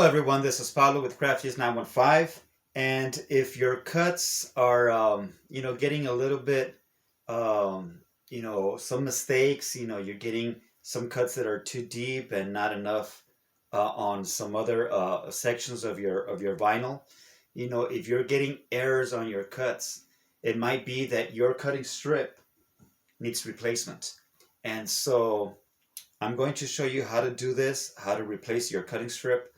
everyone, this is Paulo with Crafties915, and if your cuts are getting a little bit some mistakes, you're getting some cuts that are too deep and not enough on some other sections of your vinyl. If you're getting errors on your cuts, it might be that your cutting strip needs replacement. And so I'm going to show you how to do this, how to replace your cutting strip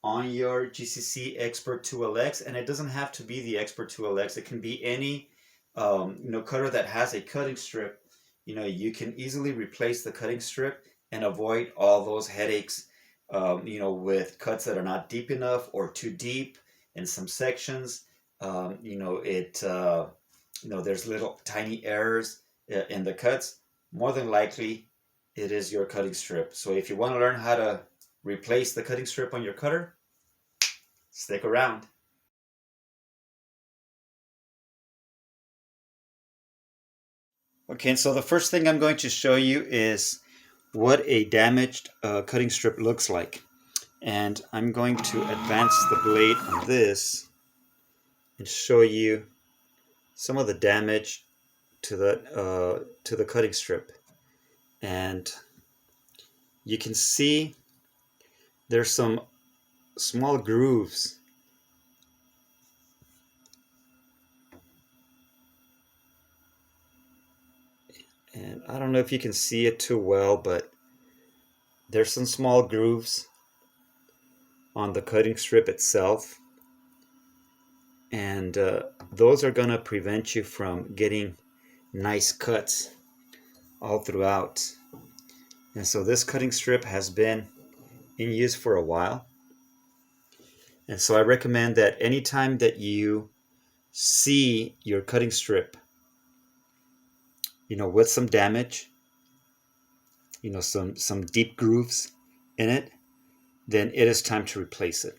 on your GCC Expert 2LX. And it doesn't have to be the Expert 2LX. It can be any cutter that has a cutting strip. You can easily replace the cutting strip and avoid all those headaches with cuts that are not deep enough or too deep in some sections. There's little tiny errors in the cuts. More than likely it is your cutting strip. So if you want to learn how to replace the cutting strip on your cutter, stick around. Okay, and so the first thing I'm going to show you is what a damaged cutting strip looks like. And I'm going to advance the blade on this and show you some of the damage to the cutting strip. And you can see there's some small grooves. And I don't know if you can see it too well, but there's some small grooves on the cutting strip itself. And those are going to prevent you from getting nice cuts all throughout. And so this cutting strip has been in use for a while. And so I recommend that anytime that you see your cutting strip, with some damage, some deep grooves in it, then it is time to replace it.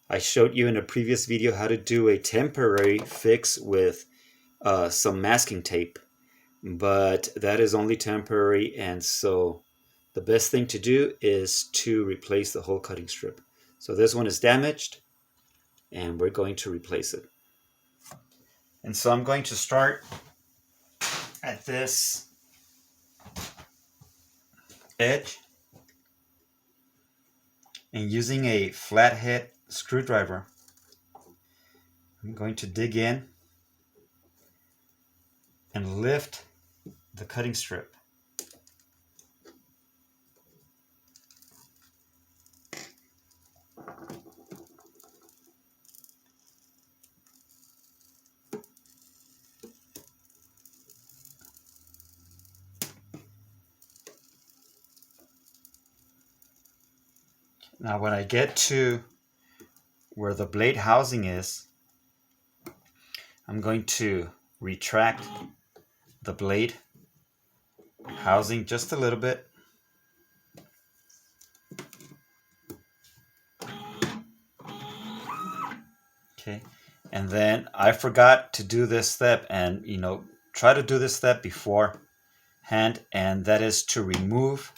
I showed you in a previous video how to do a temporary fix with some masking tape, but that is only temporary, and so the best thing to do is to replace the whole cutting strip. So this one is damaged, and we're going to replace it. And so I'm going to start at this edge, and using a flathead screwdriver, I'm going to dig in and lift the cutting strip. Now when I get to where the blade housing is, I'm going to retract the blade housing just a little bit. Okay, and then I forgot to do this step, and try to do this step beforehand, and that is to remove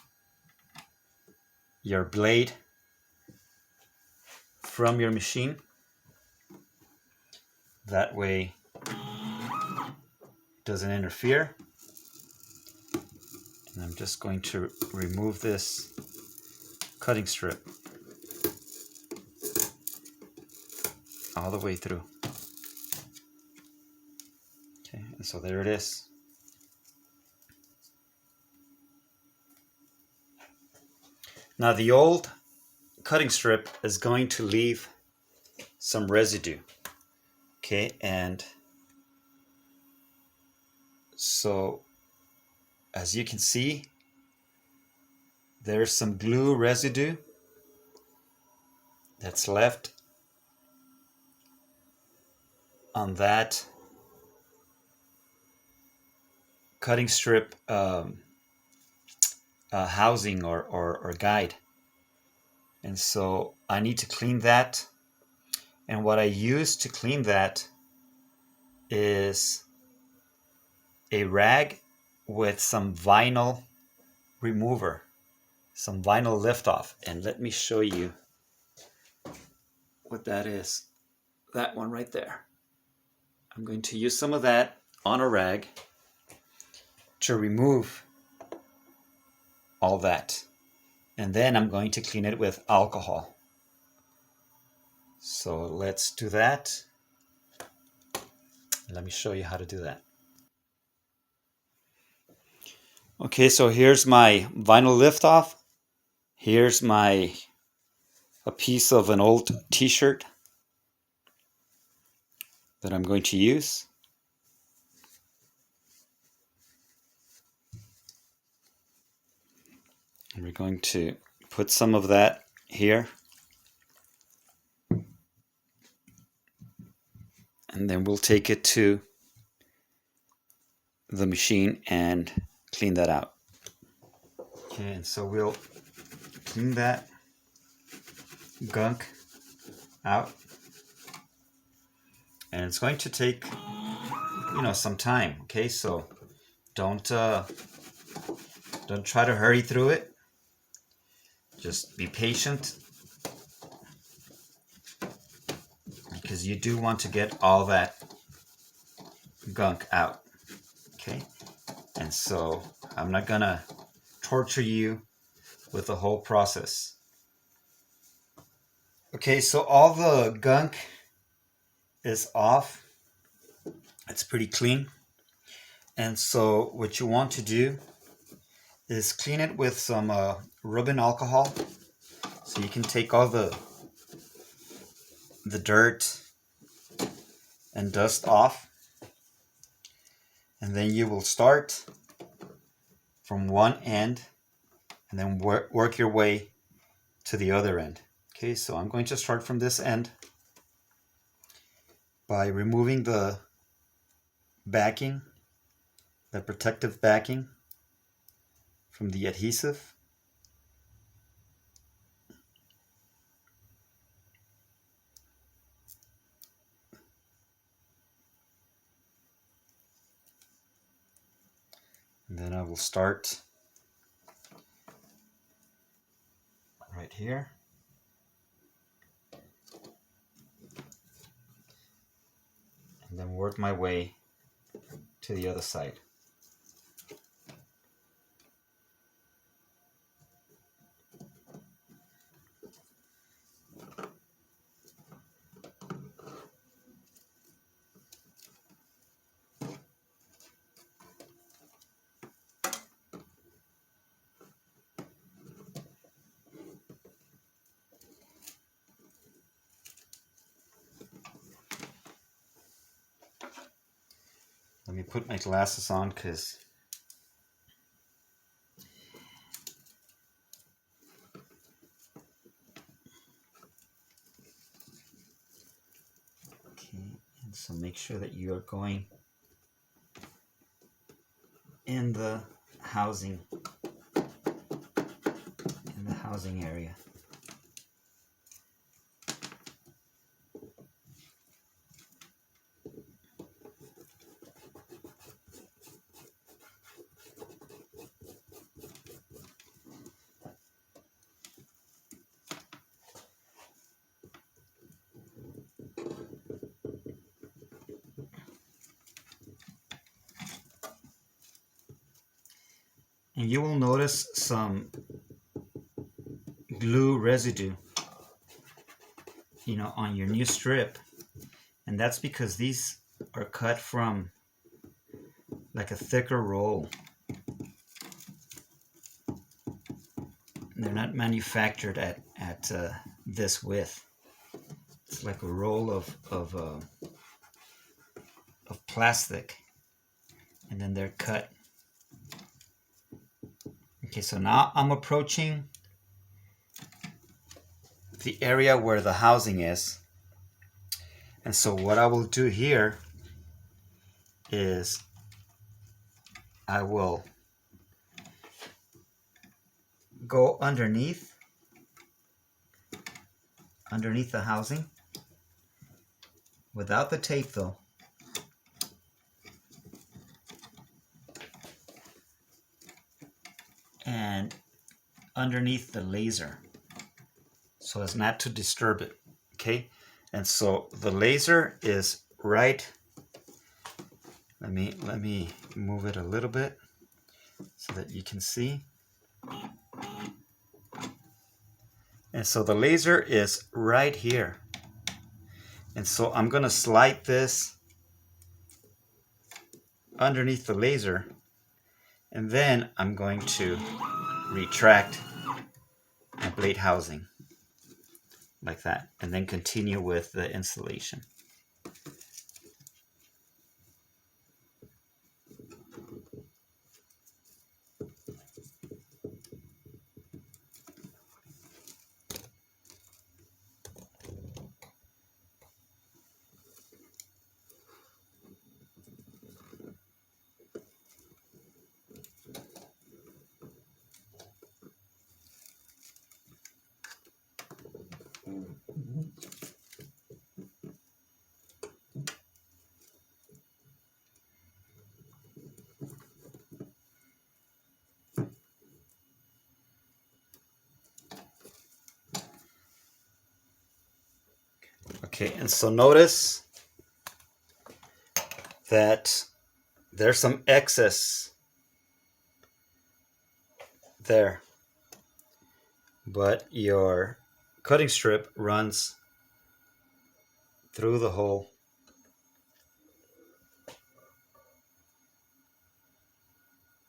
your blade from your machine. That way it doesn't interfere. And I'm just going to remove this cutting strip all the way through. Okay, and so there it is. Now the old cutting strip is going to leave some residue. Okay, and so as you can see, there's some glue residue that's left on that cutting strip housing or guide. And so I need to clean that. And what I use to clean that is a rag with some vinyl remover, some vinyl lift off. And let me show you what that is. That one right there. I'm going to use some of that on a rag to remove all that. And then I'm going to clean it with alcohol. So let's do that. Let me show you how to do that. Okay, so here's my vinyl lift off. Here's a piece of an old t-shirt that I'm going to use. And we're going to put some of that here. And then we'll take it to the machine and clean that out. Okay, and so we'll clean that gunk out. And it's going to take, some time. Okay, so don't try to hurry through it. Just be patient, because you do want to get all that gunk out. Okay, and so I'm not gonna torture you with the whole process. Okay, so all the gunk is off. It's pretty clean. And so what you want to do is clean it with some rubbing alcohol. So you can take all the dirt and dust off. And then you will start from one end and then work your way to the other end. Okay, so I'm going to start from this end by removing the backing, the protective backing from the adhesive. And then I will start right here. And then work my way to the other side. Let me put my glasses on because and so make sure that you are going in the housing area. And you will notice some glue residue, on your new strip. And that's because these are cut from like a thicker roll. They're not manufactured at this width. It's like a roll of plastic, and then they're cut. Okay, so now I'm approaching the area where the housing is. And so what I will do here is I will go underneath the housing without the tape though. And underneath the laser so as not to disturb it. Okay, And so the laser is right. Let me move it a little bit so that you can see. And so the laser is right here. And so I'm going to slide this underneath the laser, and then I'm going to retract my blade housing like that, and then continue with the installation. Okay, and so notice that there's some excess there, but your cutting strip runs through the hole.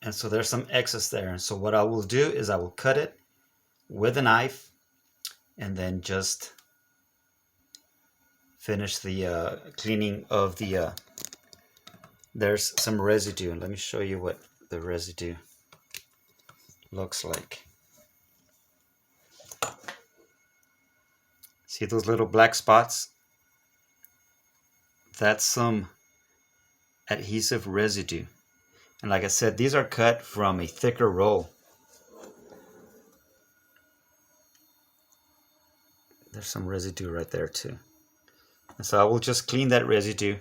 And so there's some excess there. And so what I will do is I will cut it with a knife and then just finish the cleaning of the there's some residue. Let me show you what the residue looks like. See those little black spots? That's some adhesive residue. And like I said, these are cut from a thicker roll. There's some residue right there too. And so I will just clean that residue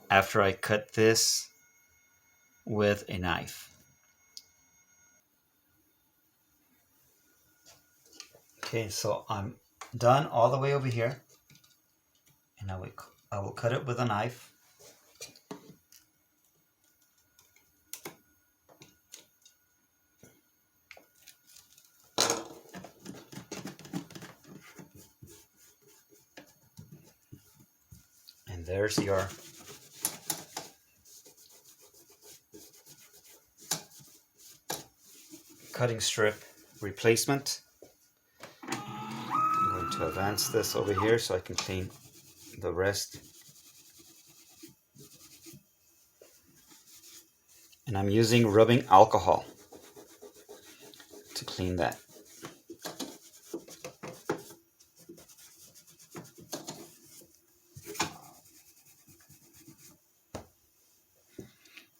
after I cut this with a knife. Okay, so I'm done all the way over here, and I will cut it with a knife. And there's your cutting strip replacement. I'm going to advance this over here so I can clean the rest. And I'm using rubbing alcohol to clean that.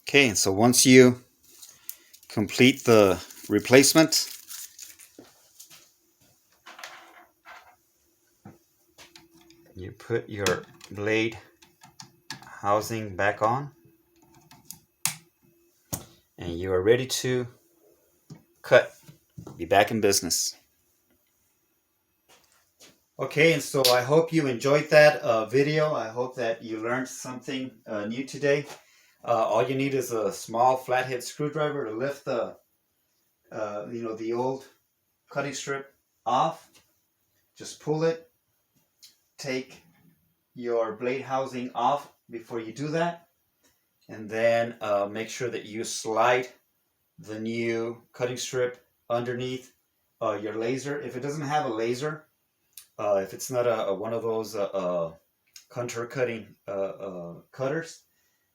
Okay, and so once you complete the replacement, you put your blade housing back on, and you are ready to cut. Be back in business. Okay, and so I hope you enjoyed that video. I hope that you learned something new today. All you need is a small flathead screwdriver to lift the the old cutting strip off. Just pull it. Take your blade housing off before you do that, and then make sure that you slide the new cutting strip underneath your laser. If it doesn't have a laser, if it's not one of those contour cutting cutters,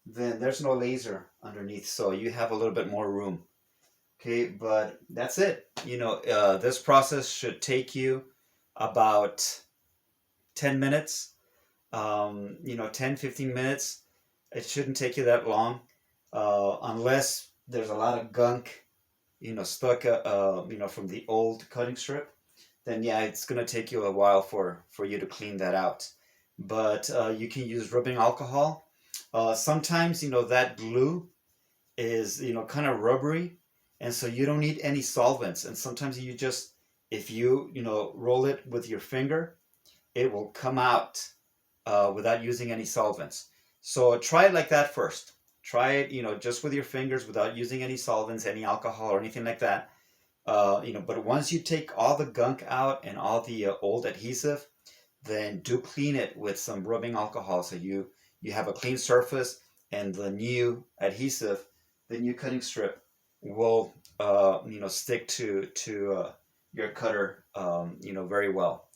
then there's no laser underneath, so you have a little bit more room. Okay, but that's it. This process should take you about 10 minutes, 10-15 minutes. It shouldn't take you that long, unless there's a lot of gunk, stuck, from the old cutting strip. Then yeah, it's gonna take you a while for you to clean that out. But you can use rubbing alcohol. Sometimes that glue is kind of rubbery, and so you don't need any solvents. And sometimes you just, if you roll it with your finger, it will come out without using any solvents. So try it like that first. Try it, just with your fingers without using any solvents, any alcohol or anything like that. But once you take all the gunk out and all the old adhesive, then do clean it with some rubbing alcohol so you have a clean surface, and the new adhesive, the new cutting strip will stick to your cutter very well.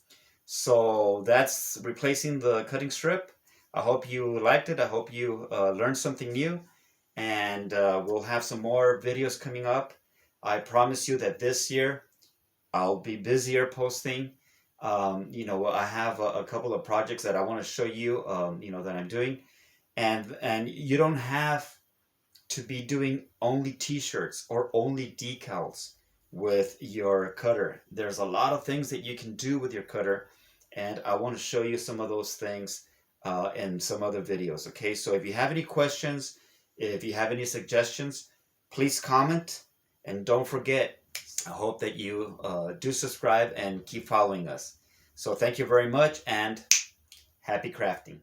So that's replacing the cutting strip. I hope you liked it. I hope you learned something new, and we'll have some more videos coming up. I promise you that this year I'll be busier posting. I have a couple of projects that I want to show you, that I'm doing, and you don't have to be doing only t-shirts or only decals with your cutter. There's a lot of things that you can do with your cutter, and I want to show you some of those things in some other videos. Okay, so if you have any questions, if you have any suggestions, please comment, and don't forget, I hope that you do subscribe and keep following us. So thank you very much, and happy crafting.